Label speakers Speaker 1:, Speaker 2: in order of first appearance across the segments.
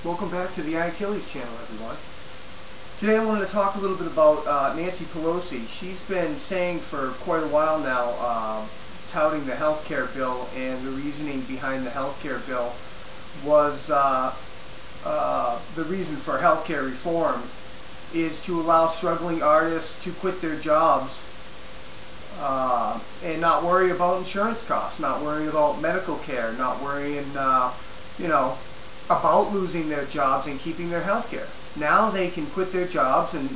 Speaker 1: Welcome back to the iAchilles channel, everyone. Today I wanted to talk a little bit about Nancy Pelosi. She's been saying for quite a while now, touting the health care bill, and the reasoning behind the health care bill was the reason for health care reform is to allow struggling artists to quit their jobs and not worry about insurance costs, not worrying about medical care, not worrying, about losing their jobs and keeping their health care. Now they can quit their jobs and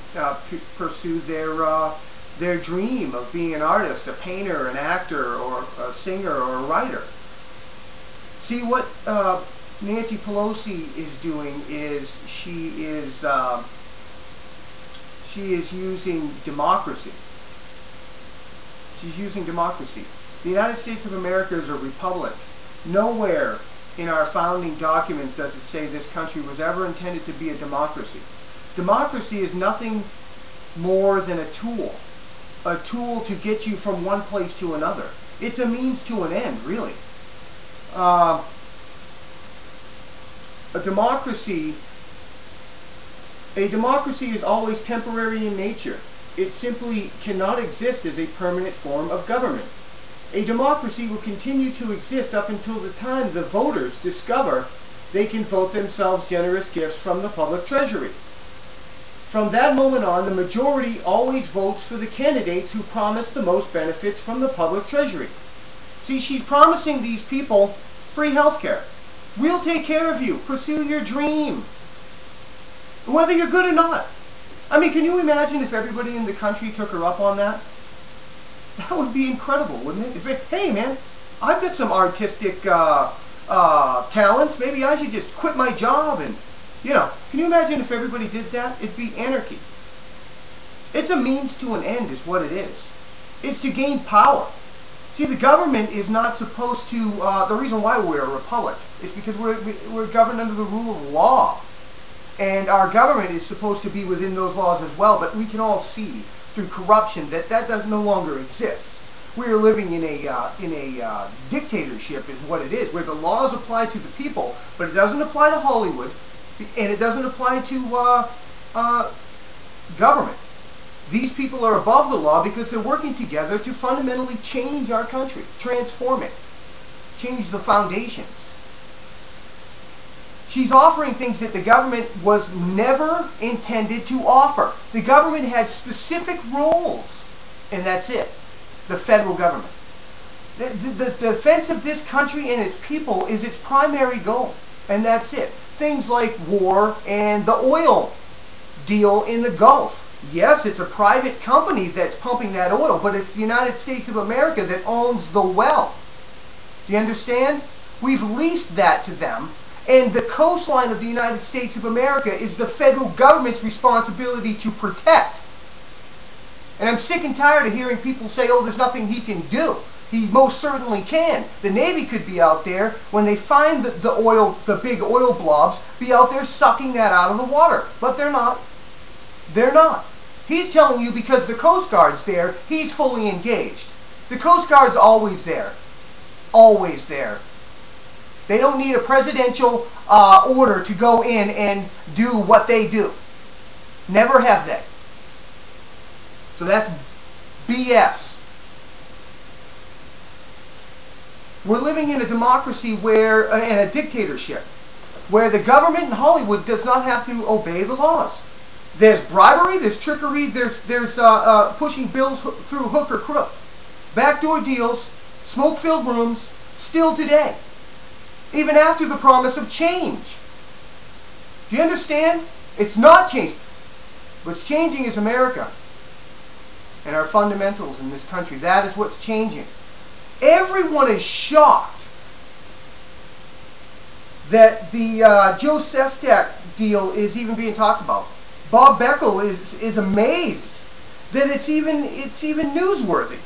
Speaker 1: pursue their dream of being an artist, a painter, an actor, or a singer, or a writer. See, what Nancy Pelosi is doing is she is using democracy. She's using democracy. The United States of America is a republic. Nowhere in our founding documents does it say this country was ever intended to be a democracy. Democracy is nothing more than a tool to get you from one place to another. It's a means to an end, really. A democracy is always temporary in nature. It simply cannot exist as a permanent form of government. A democracy will continue to exist up until the time the voters discover they can vote themselves generous gifts from the public treasury. From that moment on, the majority always votes for the candidates who promise the most benefits from the public treasury. See, she's promising these people free health care. We'll take care of you. Pursue your dream, whether you're good or not. I mean, can you imagine if everybody in the country took her up on that? That would be incredible, wouldn't it? Hey, man, I've got some artistic talents. Maybe I should just quit my job and, can you imagine if everybody did that? It'd be anarchy. It's a means to an end is what it is. It's to gain power. See, the government is not supposed to, the reason why we're a republic is because we're governed under the rule of law. And our government is supposed to be within those laws as well, but we can all see through corruption that does no longer exist. We are living in a dictatorship is what it is, where the laws apply to the people, but it doesn't apply to Hollywood, and it doesn't apply to government. These people are above the law because they're working together to fundamentally change our country, transform it, change the foundations. She's offering things that the government was never intended to offer. The government has specific roles, and that's it. The federal government. The defense of this country and its people is its primary goal, and that's it. Things like war and the oil deal in the Gulf. Yes, it's a private company that's pumping that oil, but it's the United States of America that owns the well. Do you understand? We've leased that to them. And the coastline of the United States of America is the federal government's responsibility to protect. And I'm sick and tired of hearing people say, oh, there's nothing he can do. He most certainly can. The Navy could be out there, when they find the oil, the big oil blobs, be out there sucking that out of the water. But they're not. They're not. He's telling you because the Coast Guard's there, he's fully engaged. The Coast Guard's always there. Always there. They don't need a presidential order to go in and do what they do. Never have they. So that's BS. We're living in a democracy and a dictatorship, where the government in Hollywood does not have to obey the laws. There's bribery, there's trickery, there's pushing bills through hook or crook. Backdoor deals, smoke-filled rooms, still today. Even after the promise of change. Do you understand? It's not changed. What's changing is America and our fundamentals in this country. That is what's changing. Everyone is shocked that the Joe Sestak deal is even being talked about. Bob Beckel is amazed that it's even newsworthy.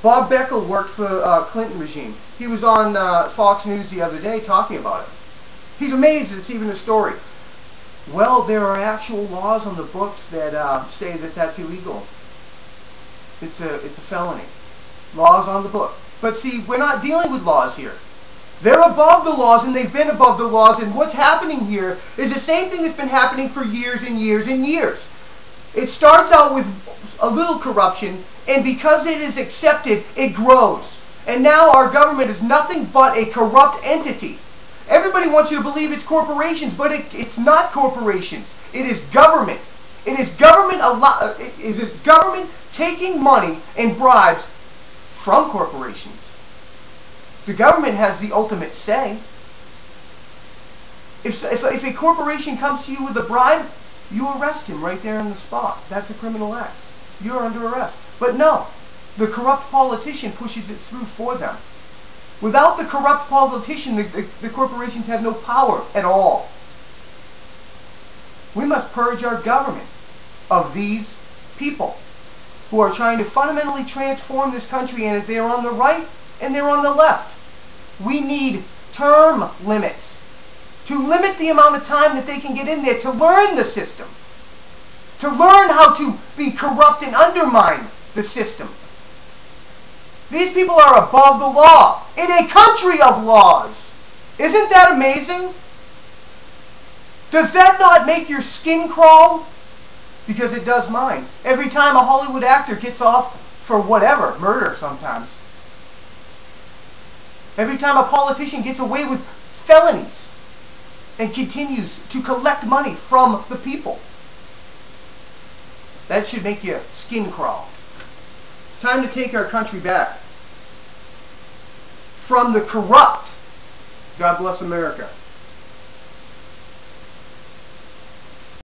Speaker 1: Bob Beckel worked for the Clinton regime. He was on Fox News the other day talking about it. He's amazed it's even a story. Well, there are actual laws on the books that say that that's illegal. It's a felony. Laws on the book. But see, we're not dealing with laws here. They're above the laws, and they've been above the laws, and what's happening here is the same thing that's been happening for years and years and years. It starts out with a little corruption, and because it is accepted, it grows. And now our government is nothing but a corrupt entity. Everybody wants you to believe it's corporations, but it's not corporations. It is government. It is government taking money and bribes from corporations. The government has the ultimate say. If a corporation comes to you with a bribe, you arrest him right there on the spot. That's a criminal act. You're under arrest. But no, the corrupt politician pushes it through for them. Without the corrupt politician, the corporations have no power at all. We must purge our government of these people who are trying to fundamentally transform this country, and they're on the right and they're on the left. We need term limits to limit the amount of time that they can get in there to learn the system, to learn how to be corrupt and undermine the system. These people are above the law in a country of laws. Isn't that amazing? Does that not make your skin crawl? Because it does mine. Every time a Hollywood actor gets off for whatever, murder sometimes. Every time a politician gets away with felonies and continues to collect money from the people. That should make your skin crawl. It's time to take our country back from the corrupt. God bless America.